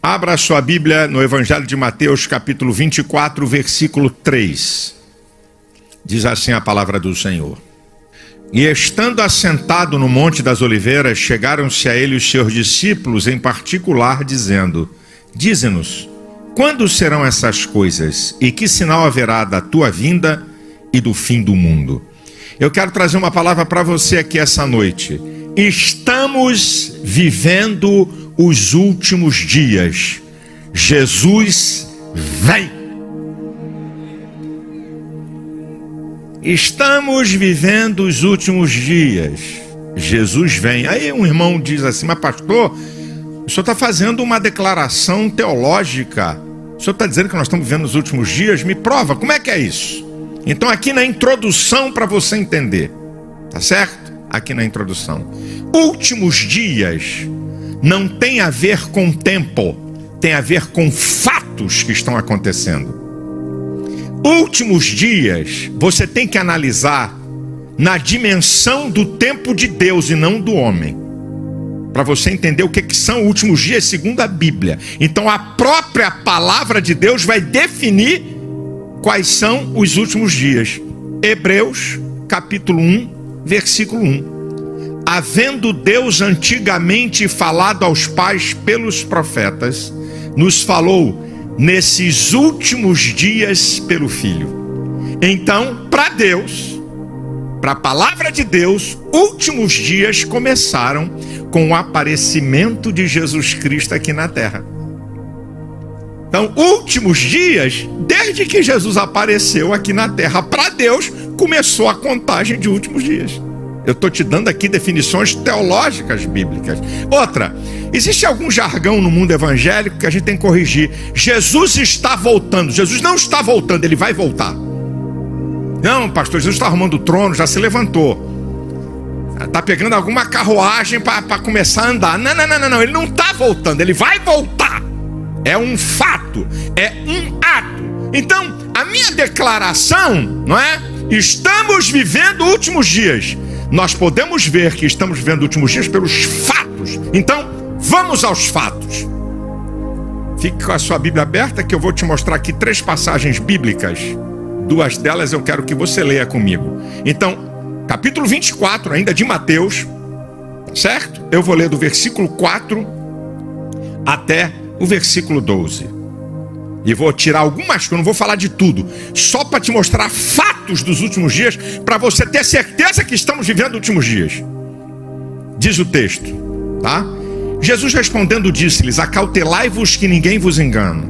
Abra sua Bíblia no Evangelho de Mateus, capítulo 24, versículo 3. Diz assim a palavra do Senhor. E estando assentado no Monte das Oliveiras, chegaram-se a ele os seus discípulos em particular, dizendo: Dize-nos, quando serão essas coisas? E que sinal haverá da tua vinda e do fim do mundo? Eu quero trazer uma palavra para você aqui essa noite. Estamos vivendo os últimos dias. Jesus vem. Estamos vivendo os últimos dias. Jesus vem. Aí um irmão diz assim: mas pastor, o senhor está fazendo uma declaração teológica. O senhor está dizendo que nós estamos vivendo os últimos dias? Me prova, como é que é isso? Então aqui na introdução para você entender, tá certo? Aqui na introdução. Últimos dias não tem a ver com tempo, tem a ver com fatos que estão acontecendo. Últimos dias, você tem que analisar na dimensão do tempo de Deus e não do homem, para você entender o que são últimos dias segundo a Bíblia. Então a própria palavra de Deus vai definir quais são os últimos dias. Hebreus, capítulo 1, versículo 1. Havendo Deus antigamente falado aos pais pelos profetas, nos falou nesses últimos dias pelo Filho. Então, para Deus, para a palavra de Deus, últimos dias começaram com o aparecimento de Jesus Cristo aqui na terra. Então, últimos dias, desde que Jesus apareceu aqui na terra, para Deus, começou a contagem de últimos dias. Eu estou te dando aqui definições teológicas bíblicas. Outra, existe algum jargão no mundo evangélico que a gente tem que corrigir. Jesus está voltando. Jesus não está voltando, ele vai voltar. Não, pastor, Jesus está arrumando o trono, já se levantou. Está pegando alguma carruagem para começar a andar. Não, ele não está voltando, ele vai voltar. É um fato, é um ato. Então, a minha declaração, não é? Estamos vivendo últimos dias. Nós podemos ver que estamos vivendo últimos dias pelos fatos. Então, vamos aos fatos. Fique com a sua Bíblia aberta que eu vou te mostrar aqui 3 passagens bíblicas. 2 delas eu quero que você leia comigo. Então, capítulo 24, ainda de Mateus, certo? Eu vou ler do versículo 4 até o versículo 12. E vou tirar algumas coisas, não vou falar de tudo, só para te mostrar fatos dos últimos dias, para você ter certeza que estamos vivendo últimos dias. Diz o texto, tá? Jesus respondendo disse-lhes: acautelai-vos que ninguém vos engane,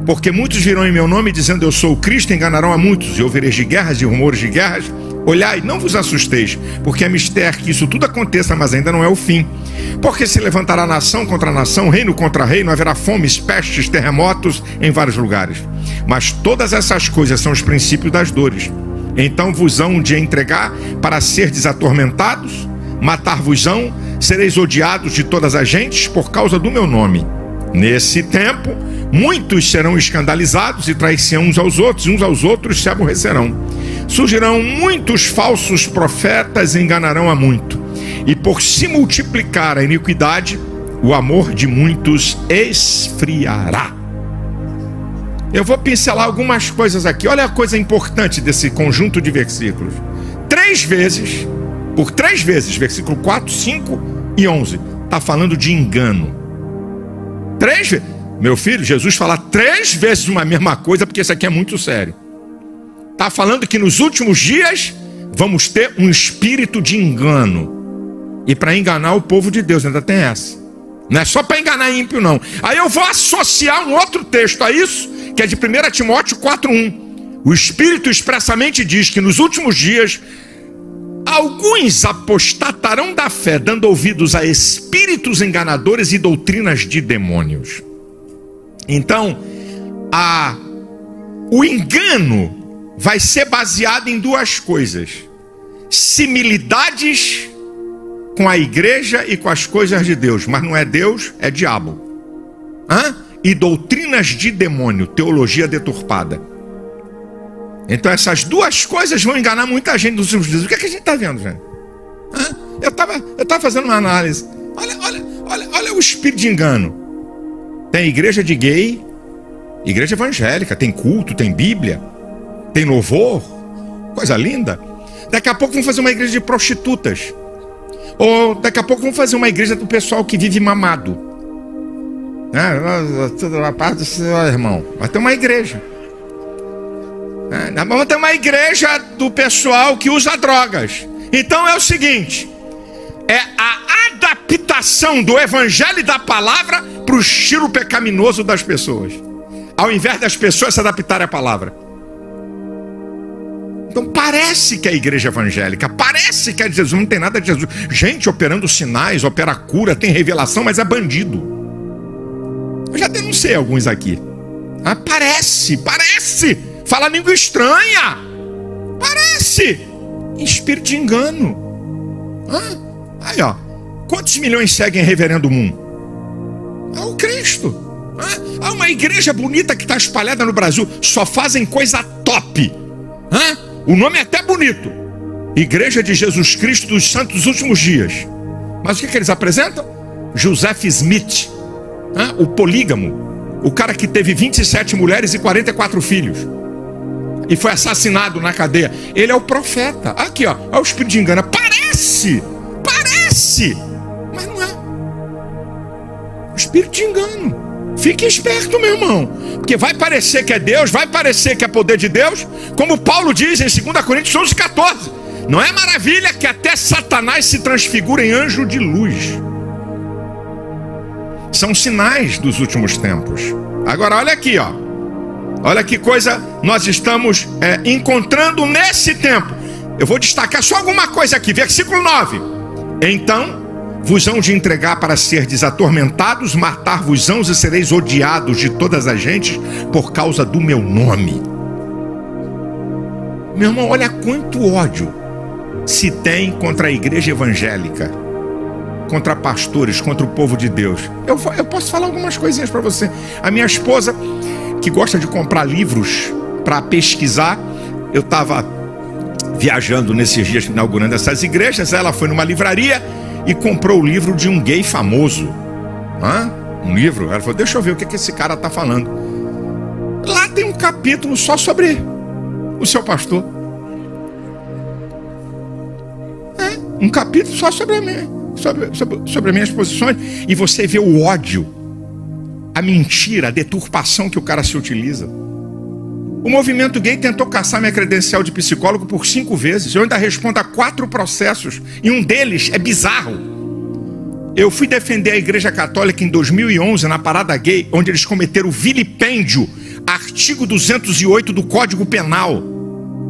porque muitos virão em meu nome dizendo eu sou o Cristo, enganarão a muitos, e ouvireis de guerras e rumores de guerras. Olhai, não vos assusteis, porque é mistério que isso tudo aconteça, mas ainda não é o fim. Porque se levantará nação contra nação, reino contra reino, haverá fomes, pestes, terremotos em vários lugares. Mas todas essas coisas são os princípios das dores. Então vos hão de entregar para serdes atormentados, matar-vos-ão, sereis odiados de todas as gentes por causa do meu nome. Nesse tempo, muitos serão escandalizados e trair-se uns aos outros, e uns aos outros se aborrecerão. Surgirão muitos falsos profetas e enganarão a muito. E por se multiplicar a iniquidade, o amor de muitos esfriará. Eu vou pincelar algumas coisas aqui. Olha a coisa importante desse conjunto de versículos. 3 vezes, por 3 vezes, versículo 4, 5 e 11, está falando de engano. 3 vezes. Meu filho, Jesus fala 3 vezes uma mesma coisa, porque isso aqui é muito sério. Está falando que nos últimos dias vamos ter um espírito de engano. E para enganar o povo de Deus, ainda tem essa. Não é só para enganar ímpio, não. Aí eu vou associar um outro texto a isso, que é de 1 Timóteo 4:1. O Espírito expressamente diz que nos últimos dias alguns apostatarão da fé, dando ouvidos a espíritos enganadores e doutrinas de demônios. Então, o engano vai ser baseado em 2 coisas: similitudes com a igreja e com as coisas de Deus, mas não é Deus, é diabo. E doutrinas de demônio, teologia deturpada. Então essas 2 coisas vão enganar muita gente nos últimos dias. O que é que a gente está vendo, gente? Eu tava fazendo uma análise. Olha o espírito de engano. Tem igreja de gay, igreja evangélica, tem culto, tem Bíblia, tem louvor, coisa linda. Daqui a pouco vão fazer uma igreja de prostitutas. Ou daqui a pouco vão fazer uma igreja do pessoal que vive mamado. Tudo a paz do Senhor, irmão. Vai ter uma igreja. Vamos ter uma igreja do pessoal que usa drogas. Então é o seguinte: é a adaptação do evangelho e da palavra para o estilo pecaminoso das pessoas, ao invés das pessoas se adaptarem à palavra. Então parece que é a igreja evangélica, parece que é de Jesus, não tem nada de Jesus. Gente operando sinais, opera cura, tem revelação, mas é bandido. Eu já denunciei alguns aqui. Parece. Fala língua estranha. Parece. Espírito de engano. Aí, ó. Quantos milhões seguem Reverendo Moon? O Cristo. Há uma igreja bonita que está espalhada no Brasil. Só fazem coisa top. O nome é até bonito: Igreja de Jesus Cristo dos Santos Últimos Dias. Mas o que eles apresentam? Joseph Smith, o polígamo, o cara que teve 27 mulheres e 44 filhos e foi assassinado na cadeia. Ele é o profeta. Aqui, ó, é o espírito de engano. Parece, mas não é. O espírito de engano. Fique esperto, meu irmão, porque vai parecer que é Deus, vai parecer que é poder de Deus, como Paulo diz em 2 Coríntios 11:14. Não é maravilha que até Satanás se transfigura em anjo de luz? São sinais dos últimos tempos. Agora olha aqui, ó. Olha que coisa nós estamos encontrando nesse tempo. Eu vou destacar só alguma coisa aqui. Versículo 9. Então vos hão de entregar para serdes atormentados, matar-vos-ão e sereis odiados de todas as gentes por causa do meu nome. Meu irmão, olha quanto ódio se tem contra a igreja evangélica, contra pastores, contra o povo de Deus. Eu posso falar algumas coisinhas para você. A minha esposa, que gosta de comprar livros para pesquisar, eu estava viajando nesses dias inaugurando essas igrejas, ela foi numa livraria e comprou o livro de um gay famoso. Um livro. Ela falou: deixa eu ver o que esse cara está falando. Lá tem um capítulo só sobre o seu pastor. Um capítulo só sobre as minhas posições. E você vê o ódio, a mentira, a deturpação que o cara se utiliza. O movimento gay tentou caçar minha credencial de psicólogo por 5 vezes. Eu ainda respondo a 4 processos. E um deles é bizarro. Eu fui defender a Igreja Católica em 2011 na parada gay, onde eles cometeram vilipêndio, artigo 208 do Código Penal,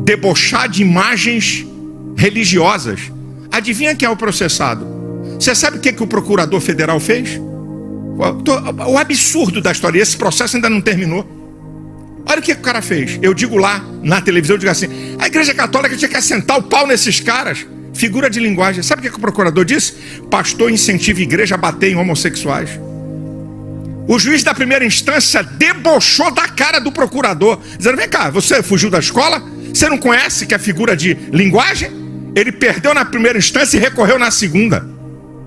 debochar de imagens religiosas. Adivinha quem é o processado? Você sabe o que o procurador federal fez? O absurdo da história. Esse processo ainda não terminou. Olha o que o cara fez. Eu digo lá na televisão, eu digo assim: a Igreja Católica tinha que assentar o pau nesses caras. Figura de linguagem. Sabe o que o procurador disse? Pastor incentiva a igreja a bater em homossexuais. O juiz da primeira instância debochou da cara do procurador, dizendo: vem cá, você fugiu da escola? Você não conhece que é figura de linguagem? Ele perdeu na primeira instância e recorreu na segunda.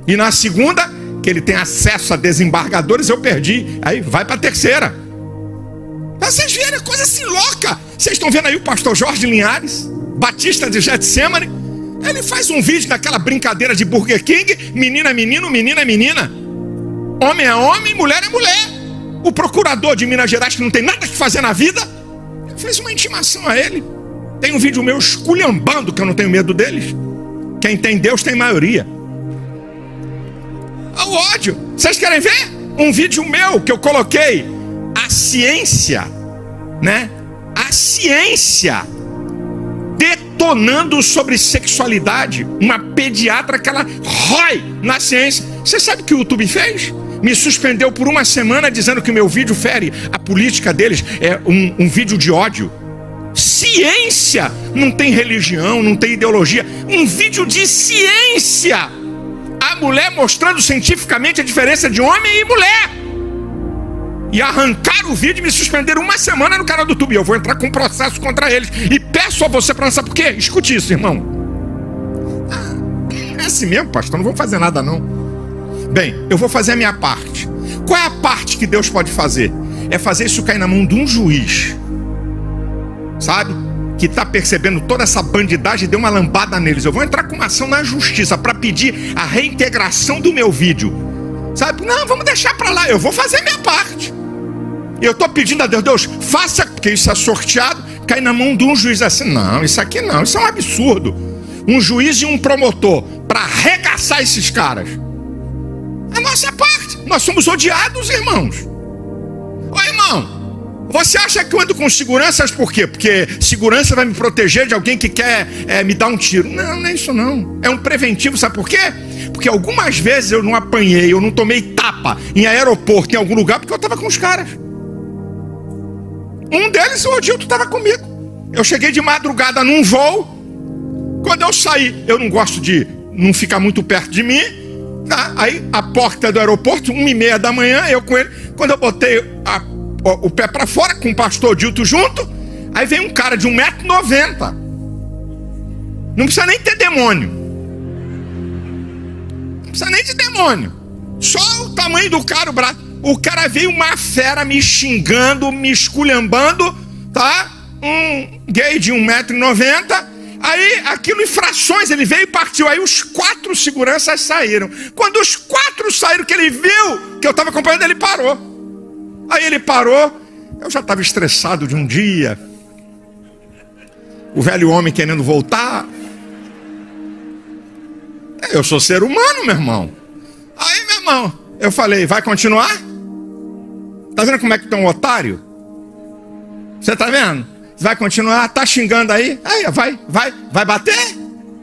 E na segunda, que ele tem acesso a desembargadores, eu perdi. Aí vai para a terceira. Vocês viram, é coisa assim louca. Vocês estão vendo aí o pastor Jorge Linhares, batista de Getsemane. Ele faz um vídeo daquela brincadeira de Burger King: menina é menino, menina é menina, homem é homem, mulher é mulher. O procurador de Minas Gerais, que não tem nada que fazer na vida, fez uma intimação a ele. Tem um vídeo meu esculhambando que eu não tenho medo deles. Quem tem Deus tem maioria. O ódio. Vocês querem ver? Um vídeo meu que eu coloquei: a ciência, né? A ciência detonando sobre sexualidade. Uma pediatra que ela rói na ciência. Você sabe o que o YouTube fez? Me suspendeu por 1 semana, dizendo que o meu vídeo fere a política deles. É um vídeo de ódio. Ciência. Não tem religião, não tem ideologia. Um vídeo de ciência. A mulher mostrando cientificamente a diferença de homem e mulher. E arrancaram o vídeo e me suspenderam 1 semana no canal do YouTube. Eu vou entrar com um processo contra eles. E peço a você para lançar. Por quê? Escute isso, irmão. É assim mesmo, pastor. Não vou fazer nada, não. Bem, eu vou fazer a minha parte. Qual é a parte que Deus pode fazer? É fazer isso cair na mão de um juiz, sabe? Que está percebendo toda essa bandidagem e deu uma lambada neles. Eu vou entrar com uma ação na justiça para pedir a reintegração do meu vídeo, sabe? Não, vamos deixar para lá, eu vou fazer minha parte. Eu estou pedindo a Deus, Deus, faça, porque isso é sorteado, cai na mão de um juiz assim. Não, isso aqui não, isso é um absurdo. Um juiz e um promotor para arregaçar esses caras. A nossa parte, nós somos odiados, irmãos. Ô irmão, você acha que eu ando com seguranças por quê? Porque segurança vai me proteger de alguém que quer me dar um tiro. Não, não é isso não. É um preventivo, sabe por quê? Porque algumas vezes eu não apanhei, eu não tomei tapa em aeroporto, em algum lugar, porque eu estava com os caras. Um deles, o Odilto, estava comigo. Eu cheguei de madrugada num voo. Quando eu saí, eu não gosto de não ficar muito perto de mim, tá? Aí a porta do aeroporto, 1h30 da manhã, eu com ele. Quando eu botei o pé para fora, com o pastor Odilto junto, aí vem um cara de 1,90 m. Não precisa nem ter demônio. Não precisa nem de demônio. Só o tamanho do cara, o braço. O cara veio uma fera me xingando, me esculhambando, tá? Um gay de 1,90 m. Aí, aquilo em frações, ele veio e partiu. Aí os 4 seguranças saíram. Quando os 4 saíram, que ele viu que eu estava acompanhando, ele parou. Aí ele parou. Eu já estava estressado de um dia. O velho homem querendo voltar. Eu sou ser humano, meu irmão. Aí, meu irmão, eu falei, vai continuar? Tá vendo como é que tá um otário? Você tá vendo? Vai continuar? Tá xingando aí? Aí, vai bater?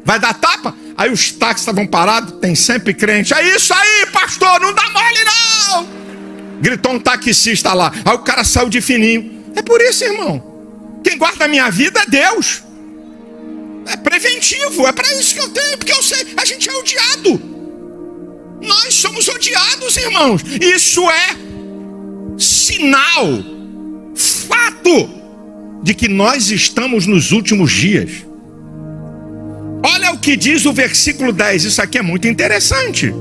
Vai dar tapa? Aí os táxis estavam parados, tem sempre crente. É isso aí, pastor, não dá mole não! Gritou um taxista lá. Aí o cara saiu de fininho. É por isso, irmão. Quem guarda a minha vida é Deus. É preventivo, é para isso que eu tenho, porque eu sei, a gente é odiado. Nós somos odiados, irmãos. Isso é sinal, fato, de que nós estamos nos últimos dias. Olha o que diz o versículo 10. Isso aqui é muito interessante.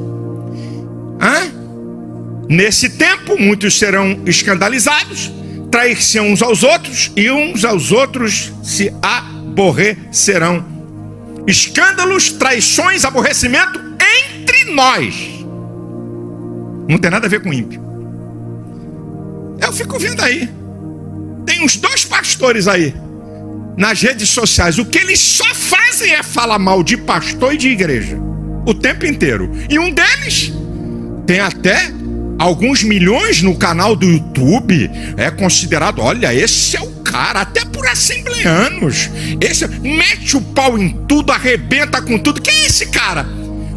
Nesse tempo, muitos serão escandalizados, trair-se uns aos outros, e uns aos outros se aborrecerão. Escândalos, traições, aborrecimento entre nós. Não tem nada a ver com ímpio. Eu fico vendo aí. Tem uns 2 pastores aí nas redes sociais. O que eles só fazem é falar mal de pastor e de igreja o tempo inteiro. E um deles tem até alguns milhões no canal do YouTube. É considerado, olha, esse é o cara, até por assembleanos. Esse mete o pau em tudo, arrebenta com tudo. Quem é esse cara?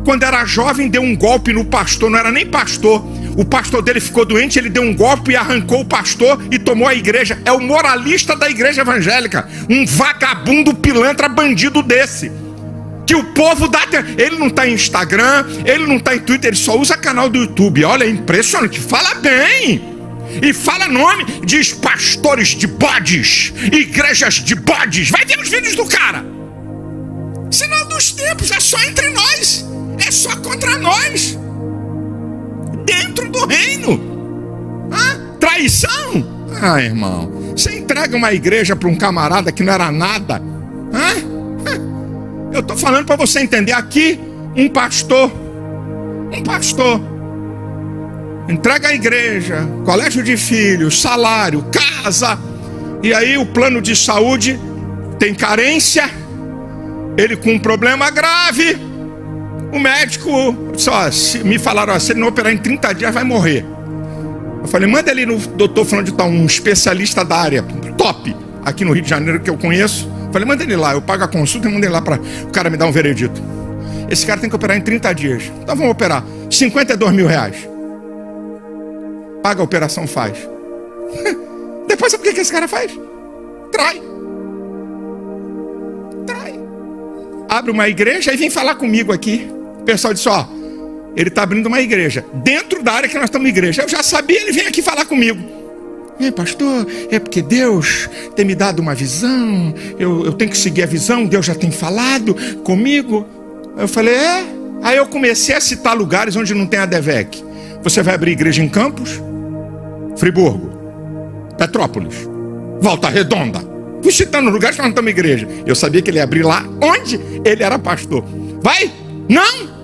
Quando era jovem deu um golpe no pastor, não era nem pastor. O pastor dele ficou doente, ele deu um golpe e arrancou o pastor e tomou a igreja. É o moralista da igreja evangélica. Um vagabundo, pilantra, bandido desse. Que o povo dá... Ele não está em Instagram, ele não está em Twitter, ele só usa canal do YouTube. Olha, é impressionante. Fala bem. E fala nome, diz pastores de bodes, igrejas de bodes. Vai ver os vídeos do cara. Sinal dos tempos, é só entre nós. É só contra nós. Dentro do reino. Traição? Irmão, você entrega uma igreja para um camarada que não era nada. Eu estou falando para você entender. Aqui, um pastor entrega a igreja, colégio de filhos, salário, casa, e aí o plano de saúde tem carência, ele com um problema grave, o médico me falaram, se ele não operar em 30 dias vai morrer. Eu falei, manda ele no doutor falando de tal, um especialista da área top aqui no Rio de Janeiro que eu conheço. Eu falei, manda ele lá, eu pago a consulta e mando ele lá para o cara me dar um veredito. Esse cara tem que operar em 30 dias. Então vamos operar, 52 mil reais. Paga a operação, faz. Depois sabe o que esse cara faz? Trai. Abre uma igreja e vem falar comigo aqui. O pessoal disse, ele está abrindo uma igreja dentro da área que nós estamos na igreja. Eu já sabia, ele vem aqui falar comigo. Pastor, é porque Deus tem me dado uma visão, eu tenho que seguir a visão, Deus já tem falado comigo. Eu falei, Aí eu comecei a citar lugares onde não tem ADVEC. Você vai abrir igreja em Campos, Friburgo, Petrópolis, Volta Redonda. Fui citando lugares que nós não estamos igreja. Eu sabia que ele ia abrir lá onde ele era pastor. Vai? Não?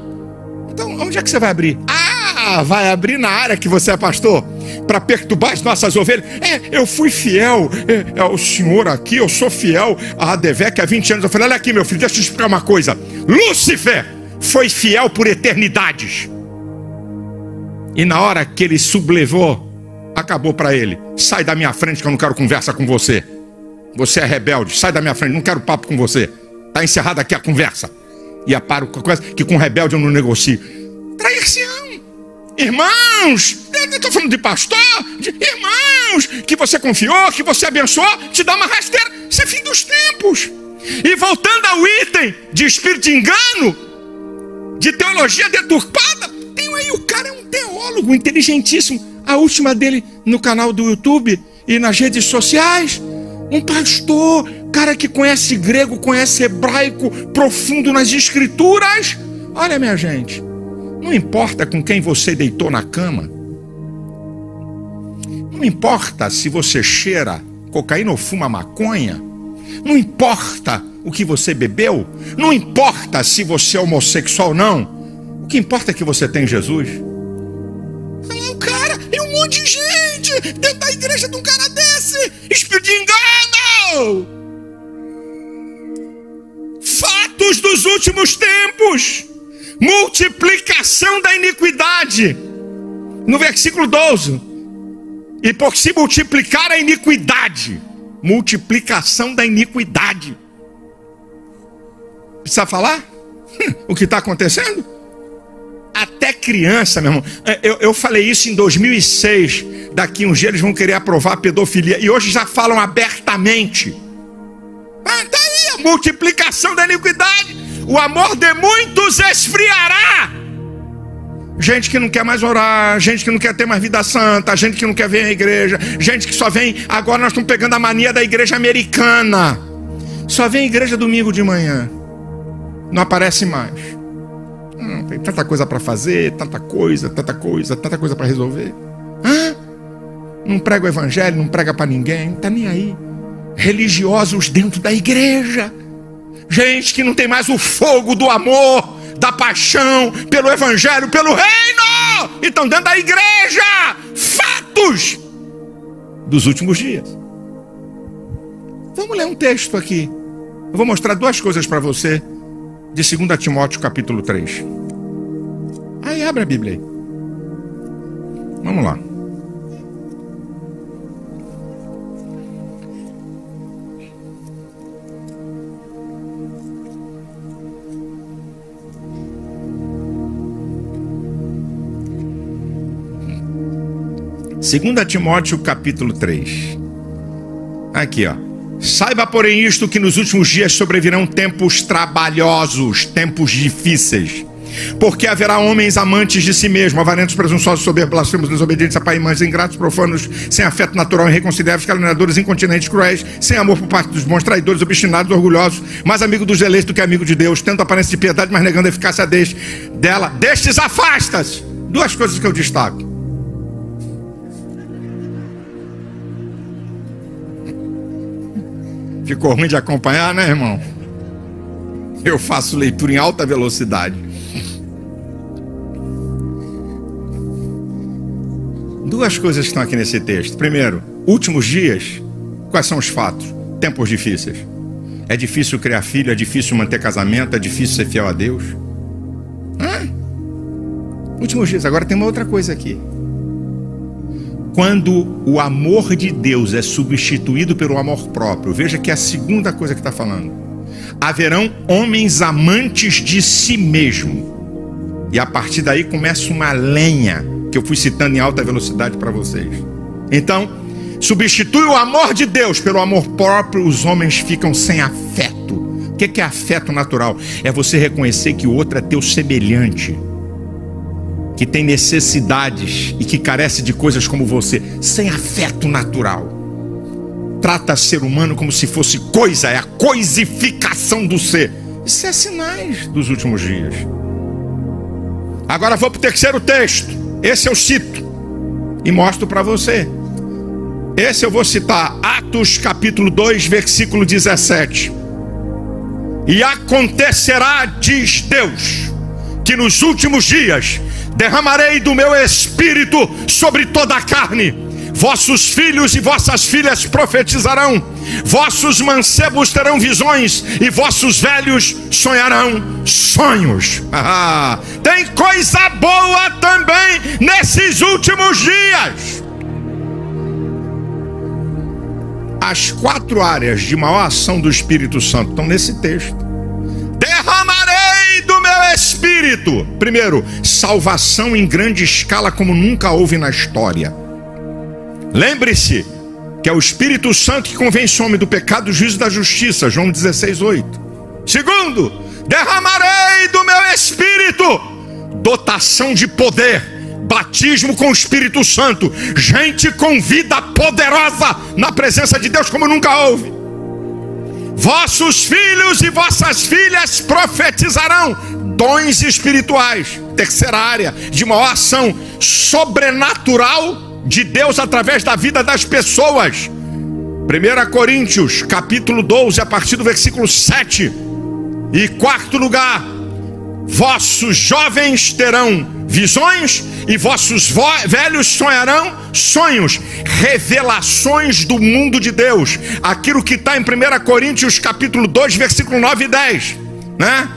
Então onde é que você vai abrir? Vai abrir na área que você é pastor, para perturbar as nossas ovelhas. Eu fui fiel ao senhor aqui, eu sou fiel a Adevec há 20 anos. Eu falei, olha aqui meu filho, deixa eu te explicar uma coisa. Lúcifer foi fiel por eternidades. E na hora que ele sublevou, acabou para ele. Sai da minha frente que eu não quero conversa com você. Você é rebelde, sai da minha frente, não quero papo com você. Está encerrada aqui a conversa. E aparo que com rebelde eu não negocio. Trair-se-ão. Irmãos, eu estou falando de pastor, de irmãos, que você confiou, que você abençoou, te dá uma rasteira. Isso é fim dos tempos. E voltando ao item de espírito de engano, de teologia deturpada, tem aí o cara é um teólogo inteligentíssimo. A última dele no canal do YouTube e nas redes sociais. Um pastor, cara que conhece grego, conhece hebraico, profundo nas escrituras. Olha, minha gente, não importa com quem você deitou na cama. Não importa se você cheira cocaína ou fuma maconha. Não importa o que você bebeu. Não importa se você é homossexual ou não. O que importa é que você tem Jesus. O cara, e um monte de gente dentro da igreja de um cara desse. Espírito de engano. Fatos dos últimos tempos. Multiplicação da iniquidade. No versículo 12. E por se multiplicar a iniquidade. Multiplicação da iniquidade. Precisa falar? O que está acontecendo? Até criança, meu irmão. Eu falei isso em 2006. Daqui uns dias eles vão querer aprovar a pedofilia. E hoje já falam abertamente. Tá aí a multiplicação da iniquidade. O amor de muitos esfriará. Gente que não quer mais orar, gente que não quer ter mais vida santa, gente que não quer vir à igreja, gente que só vem. Agora nós estamos pegando a mania da igreja americana. Só vem à igreja domingo de manhã. Não aparece mais. Tem tanta coisa para fazer, tanta coisa para resolver. Não prega o evangelho, não prega para ninguém, não está nem aí. Religiosos dentro da igreja. Gente que não tem mais o fogo do amor, da paixão pelo evangelho, pelo reino. Então dentro da igreja. Fatos dos últimos dias. Vamos ler um texto aqui. Eu vou mostrar duas coisas para você. De 2 Timóteo capítulo 3. Aí abre a Bíblia aí. Vamos lá. Segunda Timóteo capítulo 3. Aqui, ó. Saiba, porém, isto, que nos últimos dias sobrevirão tempos trabalhosos, tempos difíceis. Porque haverá homens amantes de si mesmos, avarentos, presunçosos, soberbos, blasfemos, desobedientes a pai e mães, ingratos, profanos, sem afeto natural, irreconciliáveis, caluniadores, incontinentes, cruéis, sem amor por parte dos bons, traidores, obstinados, orgulhosos, mais amigo dos eleitos do que amigo de Deus, tendo aparência de piedade, mas negando a eficácia dela. Destes afasta-se. Duas coisas que eu destaco. Ficou ruim de acompanhar, né, irmão? Eu faço leitura em alta velocidade. Duas coisas que estão aqui nesse texto. Primeiro, últimos dias. Quais são os fatos? Tempos difíceis. É difícil criar filho, é difícil manter casamento, é difícil ser fiel a Deus. Últimos dias. Agora tem uma outra coisa aqui. Quando o amor de Deus é substituído pelo amor próprio, veja que é a segunda coisa que está falando. Haverão homens amantes de si mesmo. E a partir daí começa uma lenha, que eu fui citando em alta velocidade para vocês. Então, substitui o amor de Deus pelo amor próprio, os homens ficam sem afeto. O que é afeto natural? É você reconhecer que o outro é teu semelhante, que tem necessidades e que carece de coisas como você, sem afeto natural. Trata ser humano como se fosse coisa, é a coisificação do ser. Isso é sinais dos últimos dias. Agora vou para o terceiro texto. Esse eu cito e mostro para você. Esse eu vou citar, Atos capítulo 2, versículo 17. E acontecerá, diz Deus, que nos últimos dias derramarei do meu espírito sobre toda a carne. Vossos filhos e vossas filhas profetizarão, vossos mancebos terão visões e vossos velhos sonharão sonhos. Tem coisa boa também nesses últimos dias. As 4 áreas de maior ação do Espírito Santo estão nesse texto. Derramarei do meu espírito. Primeiro, salvação em grande escala como nunca houve na história. Lembre-se que é o Espírito Santo que convence o homem do pecado, do juízo e da justiça. João 16:8. Segundo, derramarei do meu espírito. Dotação de poder. Batismo com o Espírito Santo. Gente com vida poderosa na presença de Deus como nunca houve. Vossos filhos e vossas filhas profetizarão. Dons espirituais. Terceira área de maior ação sobrenatural de Deus através da vida das pessoas. 1 Coríntios capítulo 12, a partir do versículo 7. E quarto lugar, vossos jovens terão visões e vossos velhos sonharão sonhos. Revelações do mundo de Deus. Aquilo que está em 1 Coríntios capítulo 2, versículo 9 e 10, né?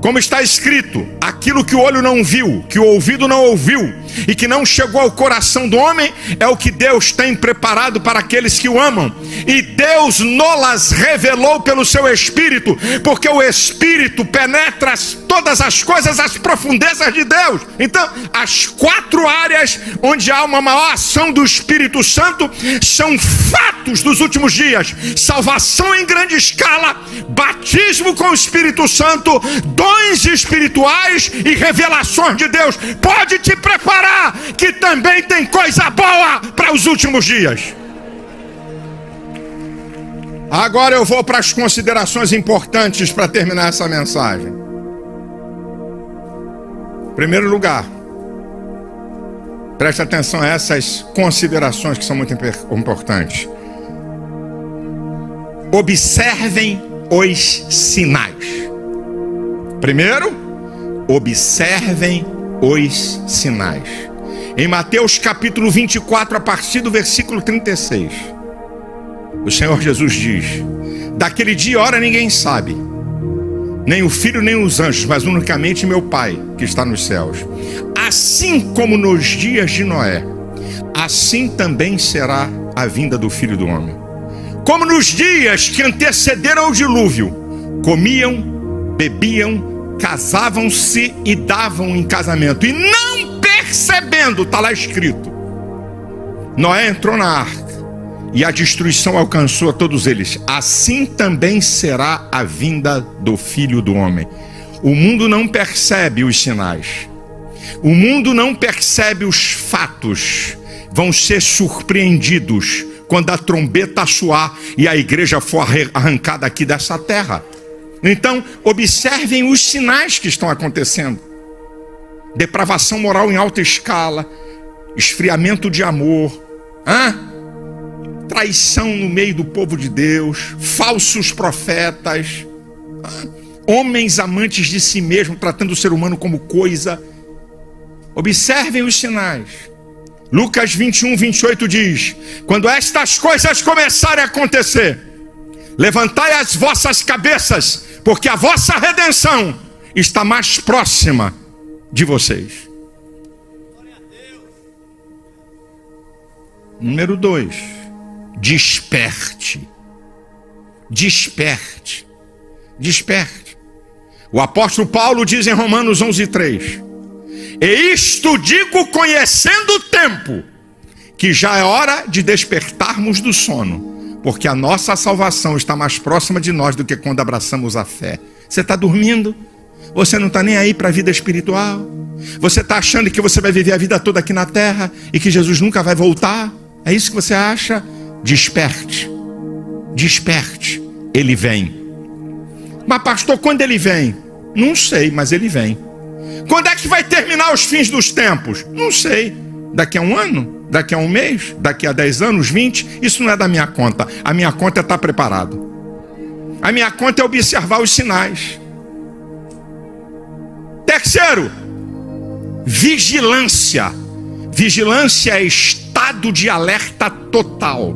Como está escrito, aquilo que o olho não viu, que o ouvido não ouviu e que não chegou ao coração do homem, é o que Deus tem preparado para aqueles que o amam. E Deus nolas revelou pelo seu Espírito, porque o Espírito penetra todas as coisas, as profundezas de Deus. Então, as 4 áreas onde há uma maior ação do Espírito Santo são fatos dos últimos dias: salvação em grande escala, batismo com o Espírito Santo, dons espirituais e revelações de Deus. Pode te preparar, que também tem coisa boa para os últimos dias. Agora eu vou para as considerações importantes para terminar essa mensagem. Em primeiro lugar, preste atenção a essas considerações que são muito importantes. Observem os sinais. Primeiro, observem os sinais. Em Mateus capítulo 24, a partir do versículo 36, o Senhor Jesus diz: daquele dia e hora ninguém sabe, nem o Filho nem os anjos, mas unicamente meu Pai que está nos céus. Assim como nos dias de Noé, assim também será a vinda do Filho do Homem. Como nos dias que antecederam o dilúvio, comiam, bebiam, casavam-se e davam em casamento, e não percebendo, está lá escrito, Noé entrou na arca e a destruição alcançou a todos eles. Assim também será a vinda do Filho do Homem. O mundo não percebe os sinais, o mundo não percebe os fatos. Vão ser surpreendidos quando a trombeta soar e a igreja for arrancada aqui dessa terra. Então, observem os sinais que estão acontecendo: depravação moral em alta escala, esfriamento de amor, traição no meio do povo de Deus, falsos profetas, homens amantes de si mesmo, tratando o ser humano como coisa. Observem os sinais. Lucas 21, 28 diz: quando estas coisas começarem a acontecer, levantai as vossas cabeças, porque a vossa redenção está mais próxima de vocês. Número 2, desperte. Desperte. Desperte. O apóstolo Paulo diz em Romanos 11:3: e isto digo conhecendo o tempo, que já é hora de despertarmos do sono, porque a nossa salvação está mais próxima de nós do que quando abraçamos a fé. Você está dormindo? Você não está nem aí para a vida espiritual? Você está achando que você vai viver a vida toda aqui na terra e que Jesus nunca vai voltar? É isso que você acha? Desperte. Desperte. Ele vem. Mas pastor, quando ele vem? Não sei, mas ele vem. Quando é que vai terminar os fins dos tempos? Não sei. Daqui a um ano? Daqui a um mês? Daqui a 10 anos? 20? Isso não é da minha conta. A minha conta é estar preparado. A minha conta é observar os sinais. Terceiro, vigilância. Vigilância é estado de alerta total.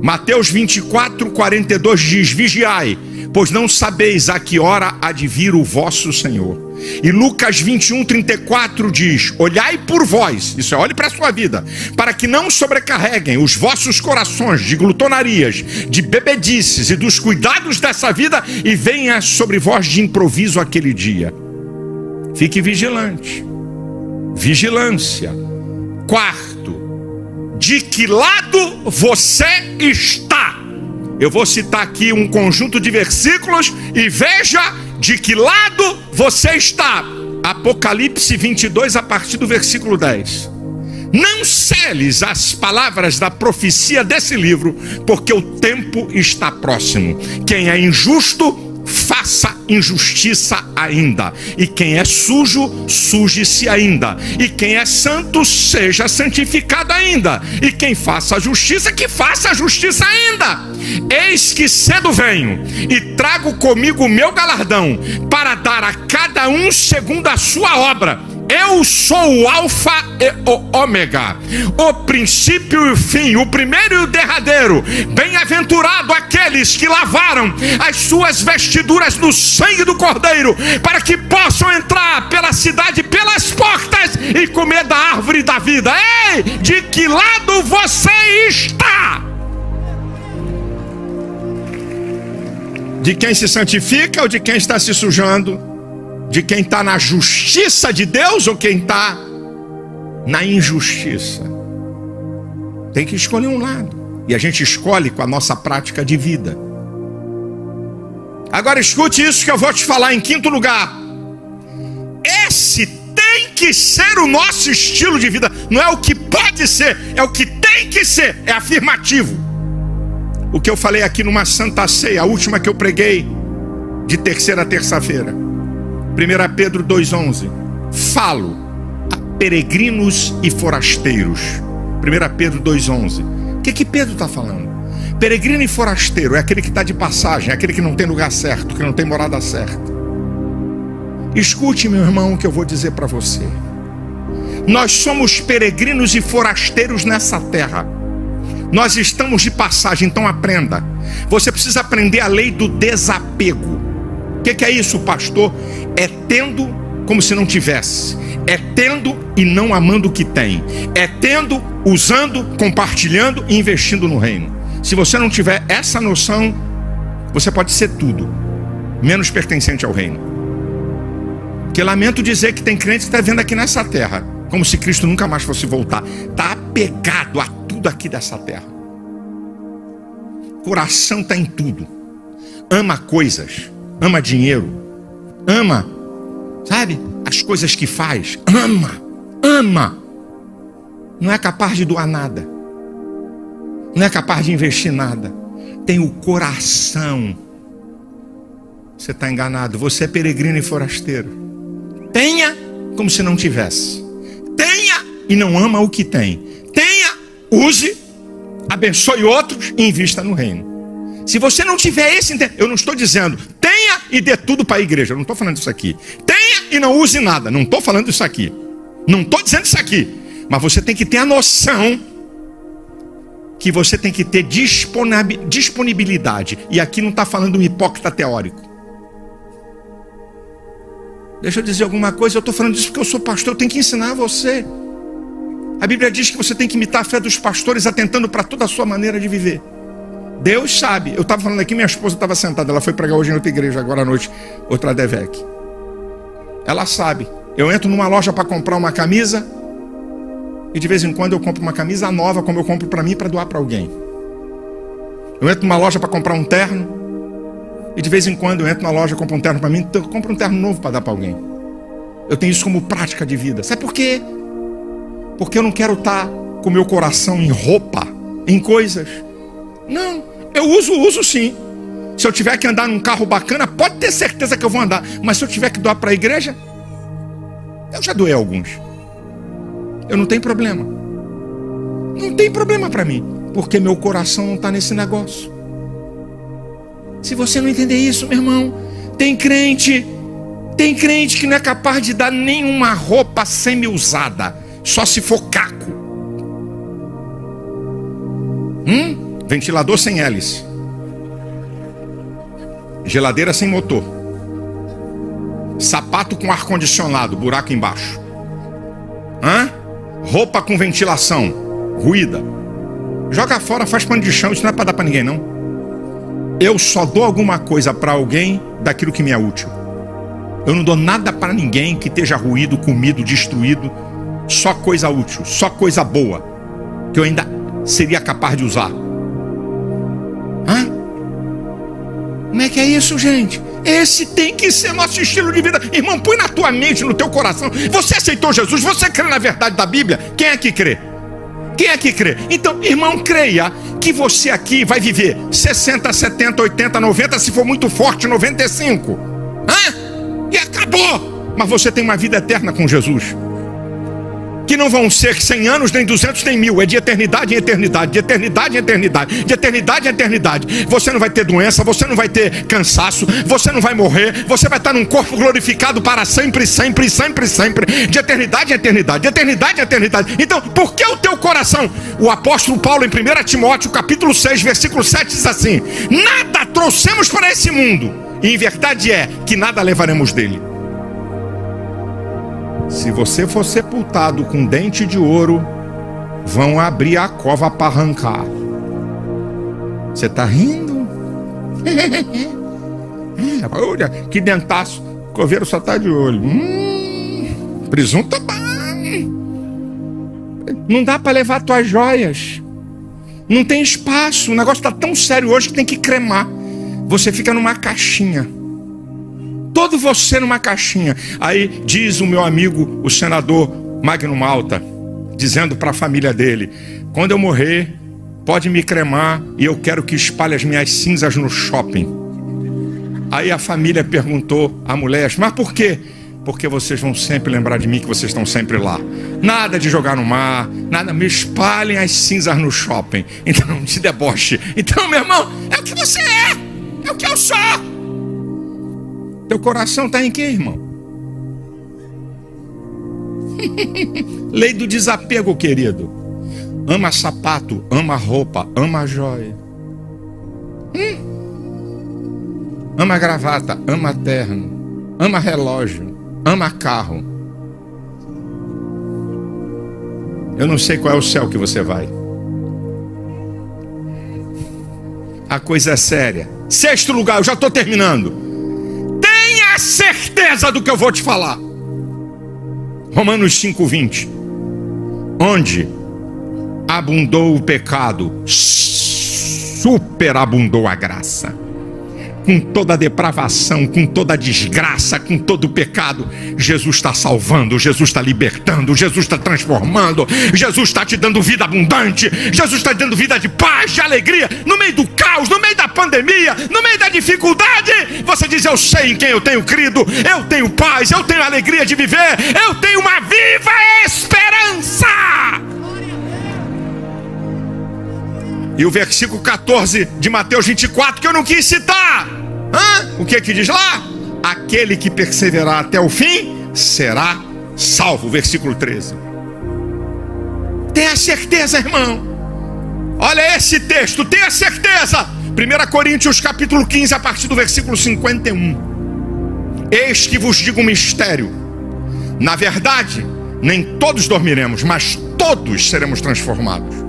Mateus 24, 42 diz: vigiai, pois não sabeis a que hora há de vir o vosso Senhor. E Lucas 21, 34 diz: olhai por vós, isso é, olhe para a sua vida, para que não sobrecarreguem os vossos corações de glutonarias, de bebedices e dos cuidados dessa vida, e venha sobre vós de improviso aquele dia. Fique vigilante. Vigilância. Quarto, de que lado você está? Eu vou citar aqui um conjunto de versículos e veja de que lado você está. Apocalipse 22, a partir do versículo 10. Não seles as palavras da profecia desse livro, porque o tempo está próximo. Quem é injusto, faça injustiça ainda, e quem é sujo, suje-se ainda, e quem é santo, seja santificado ainda, e quem faça a justiça, que faça a justiça ainda. Eis que cedo venho, e trago comigo o meu galardão, para dar a cada um segundo a sua obra. Eu sou o alfa e o ômega, o princípio e o fim, o primeiro e o derradeiro. Bem-aventurado aqueles que lavaram as suas vestiduras no sangue do Cordeiro, para que possam entrar pela cidade pelas portas e comer da árvore da vida. Ei, de que lado você está? De quem se santifica ou de quem está se sujando? De quem está na justiça de Deus ou quem está na injustiça? Tem que escolher um lado. E a gente escolhe com a nossa prática de vida. Agora escute isso que eu vou te falar em quinto lugar. Esse tem que ser o nosso estilo de vida. Não é o que pode ser, é o que tem que ser. É afirmativo. O que eu falei aqui numa Santa Ceia, a última que eu preguei de terça-feira. 1 Pedro 2,11. Falo a peregrinos e forasteiros. 1 Pedro 2,11. O que Pedro está falando? Peregrino e forasteiro é aquele que está de passagem, é aquele que não tem lugar certo, que não tem morada certa. Escute, meu irmão, o que eu vou dizer para você. Nós somos peregrinos e forasteiros nessa terra. Nós estamos de passagem, então aprenda. Você precisa aprender a lei do desapego. O que é isso, pastor? É tendo como se não tivesse. É tendo e não amando o que tem. É tendo, usando, compartilhando e investindo no reino. Se você não tiver essa noção, você pode ser tudo, menos pertencente ao reino. Porque lamento dizer que tem crente que está vendo aqui nessa terra, como se Cristo nunca mais fosse voltar. Está apegado a tudo aqui dessa terra. Coração está em tudo. Ama coisas. Ama dinheiro, ama, sabe, as coisas que faz, ama, não é capaz de doar nada, não é capaz de investir nada, tem o coração. Você está enganado, você é peregrino e forasteiro. Tenha como se não tivesse, tenha e não ama o que tem, tenha, use, abençoe outros e invista no reino. Se você não tiver esse entendimento, eu não estou dizendo tenha e dê tudo para a igreja, eu não estou falando isso aqui. Tenha e não use nada, não estou falando isso aqui. Não estou dizendo isso aqui. Mas você tem que ter a noção que você tem que ter disponibilidade. E aqui não está falando um hipócrita teórico. Deixa eu dizer alguma coisa, eu estou falando disso porque eu sou pastor, eu tenho que ensinar a você. A Bíblia diz que você tem que imitar a fé dos pastores, atentando para toda a sua maneira de viver. Deus sabe. Eu estava falando aqui, minha esposa estava sentada, ela foi pregar hoje em outra igreja, agora à noite, outra Devec. Ela sabe. Eu entro numa loja para comprar uma camisa, e de vez em quando eu compro uma camisa nova, como eu compro para mim, para doar para alguém. Eu entro numa loja para comprar um terno, e de vez em quando eu entro na loja, compro um terno para mim, eu compro um terno novo para dar para alguém. Eu tenho isso como prática de vida. Sabe por quê? Porque eu não quero estar com o meu coração em roupa, em coisas. Não, eu uso sim. Se eu tiver que andar num carro bacana, pode ter certeza que eu vou andar. Mas se eu tiver que doar para a igreja, Eu já doei alguns. Eu não tenho problema. Não tem problema para mim, porque meu coração não está nesse negócio. Se você não entender isso, meu irmão, tem crente que não é capaz de dar nenhuma roupa semi-usada, só se for caco. Ventilador sem hélice, geladeira sem motor, sapato com ar-condicionado, buraco embaixo, roupa com ventilação ruída, joga fora, faz pano de chão. Isso não é para dar para ninguém, não. Eu só dou alguma coisa para alguém daquilo que me é útil. Eu não dou nada para ninguém que esteja ruído, comido, destruído. Só coisa útil, só coisa boa, que eu ainda seria capaz de usar. Como é que é isso, gente? Esse tem que ser nosso estilo de vida. Irmão, põe na tua mente, no teu coração. Você aceitou Jesus? Você crê na verdade da Bíblia? Quem é que crê? Quem é que crê? Então, irmão, creia que você aqui vai viver 60, 70, 80, 90, se for muito forte, 95. E acabou. Mas você tem uma vida eterna com Jesus, que não vão ser 100 anos, nem 200, nem 1000. É de eternidade em eternidade, de eternidade em eternidade, de eternidade em eternidade. Você não vai ter doença, você não vai ter cansaço, você não vai morrer, você vai estar num corpo glorificado para sempre, sempre, sempre, sempre, de eternidade em eternidade, de eternidade em eternidade. Então, por que o teu coração? O apóstolo Paulo, em 1 Timóteo, capítulo 6, versículo 7, diz assim: nada trouxemos para esse mundo, e em verdade é que nada levaremos dele. Se você for sepultado com dente de ouro, vão abrir a cova para arrancar. Você está rindo? Olha, que dentaço. O coveiro só está de olho. Presunto tá bom. Não dá para levar tuas joias. Não tem espaço. O negócio está tão sério hoje que tem que cremar. Você fica numa caixinha. Todo você numa caixinha. Aí diz o meu amigo, o senador Magno Malta, dizendo para a família dele: quando eu morrer, pode me cremar e eu quero que espalhe as minhas cinzas no shopping. Aí a família perguntou à mulher: mas por quê? Porque vocês vão sempre lembrar de mim, que vocês estão sempre lá. Nada de jogar no mar, nada, me espalhem as cinzas no shopping. Então, de deboche. Então, meu irmão, é o que você é o que eu sou. Teu coração está em quê, irmão? Lei do desapego, querido. Ama sapato, ama roupa, ama joia. Ama gravata, ama terno, ama relógio, ama carro. Eu não sei qual é o céu que você vai. A coisa é séria. 6º lugar, eu já estou terminando. Tenha certeza do que eu vou te falar. Romanos 5:20. Onde abundou o pecado, superabundou a graça. Com toda a depravação, com toda a desgraça, com todo o pecado, Jesus está salvando, Jesus está libertando, Jesus está transformando, Jesus está te dando vida abundante, Jesus está te dando vida de paz, de alegria, no meio do caos, no meio da pandemia, no meio da dificuldade. Você diz: eu sei em quem eu tenho crido, eu tenho paz, eu tenho alegria de viver, eu tenho uma viva esperança. E o versículo 14 de Mateus 24, que eu não quis citar. O que diz lá? Aquele que perseverar até o fim será salvo. Versículo 13. Tenha certeza, irmão. Olha esse texto, tenha certeza. 1 Coríntios capítulo 15, a partir do versículo 51. Eis que vos digo um mistério. Na verdade, nem todos dormiremos, mas todos seremos transformados.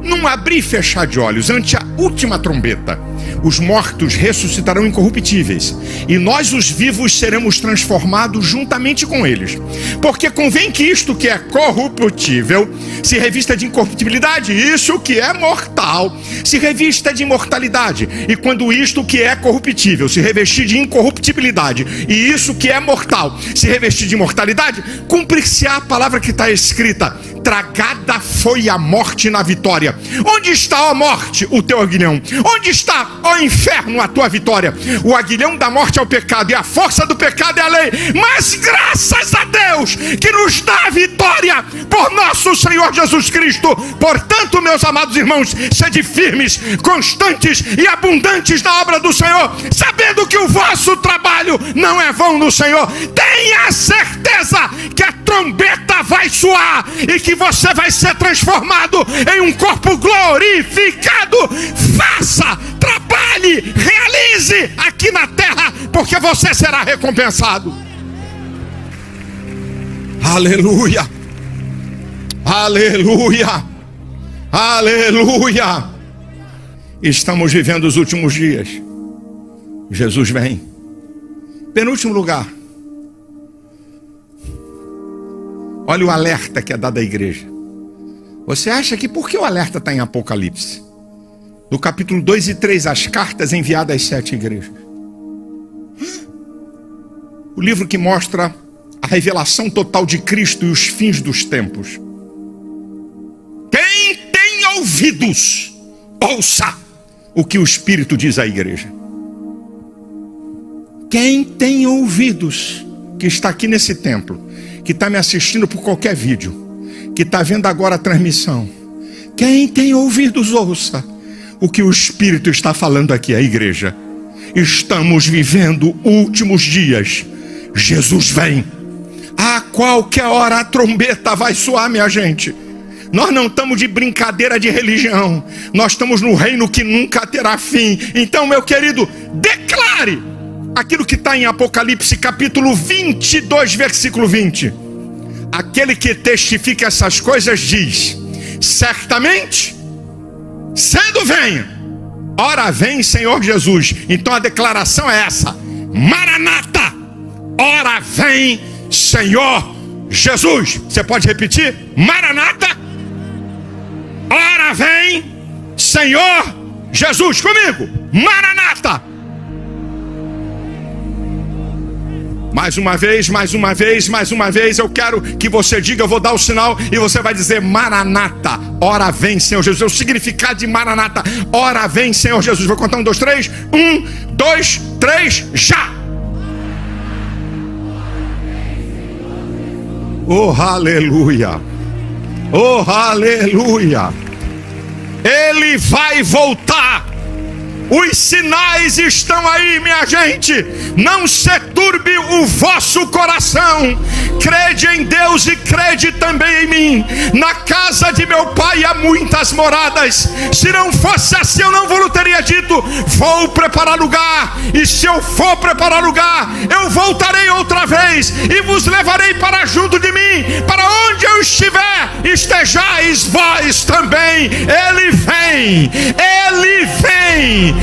Num abrir e fechar de olhos, ante a última trombeta, os mortos ressuscitarão incorruptíveis, e nós, os vivos, seremos transformados juntamente com eles. Porque convém que isto que é corruptível se revista de incorruptibilidade, e isso que é mortal se revista de imortalidade. E quando isto que é corruptível se revestir de incorruptibilidade, e isso que é mortal se revestir de imortalidade, cumprir-se-á a palavra que está escrita: tragada foi a morte na vitória. Onde está, ó morte, o teu aguilhão? Onde está, ó inferno, a tua vitória. O aguilhão da morte é o pecado, e a força do pecado é a lei. Mas graças a Deus que nos dá a vitória por nosso Senhor Jesus Cristo. Portanto, meus amados irmãos, sede firmes, constantes e abundantes na obra do Senhor, sabendo que o vosso trabalho não é vão no Senhor. Tenha certeza que a trombeta vai soar e que você vai ser transformado em um corpo glorificado. Faça, trabalhe, realize aqui na terra, porque você será recompensado. Aleluia, aleluia, aleluia. Estamos vivendo os últimos dias. Jesus vem. Penúltimo lugar, olha o alerta que é dado à igreja. Você acha que por que o alerta está em Apocalipse? No capítulo 2 e 3, as cartas enviadas às 7 igrejas. O livro que mostra a revelação total de Cristo e os fins dos tempos. Quem tem ouvidos, ouça o que o Espírito diz à igreja. Quem tem ouvidos, que está aqui nesse templo, que está me assistindo por qualquer vídeo, que está vendo agora a transmissão, quem tem ouvidos, ouça o que o Espírito está falando aqui à igreja. Estamos vivendo últimos dias. Jesus vem. A qualquer hora a trombeta vai soar, minha gente. Nós não estamos de brincadeira de religião. Nós estamos no reino que nunca terá fim. Então, meu querido, declare aquilo que está em Apocalipse capítulo 22, versículo 20. Aquele que testifica essas coisas diz: certamente, cedo venha. Ora vem, Senhor Jesus. Então a declaração é essa: Maranata, ora vem, Senhor Jesus. Você pode repetir? Maranata, ora vem, Senhor Jesus. Comigo, Maranata. Mais uma vez, mais uma vez, mais uma vez, eu quero que você diga, eu vou dar o sinal e você vai dizer: Maranata, ora vem, Senhor Jesus. É o significado de Maranata: ora vem, Senhor Jesus. Vou contar 1, 2, 3. 1, 2, 3, já! Oh, aleluia! Oh, aleluia! Ele vai voltar. Os sinais estão aí, minha gente. Não se turbe o vosso coração. Crede em Deus e crede também em mim. Na casa de meu pai há muitas moradas. Se não fosse assim, eu não vos teria dito: vou preparar lugar. E se eu for preparar lugar, eu voltarei outra vez e vos levarei para junto de mim. Para onde eu estiver, estejais vós também. Ele vem. Ele vem.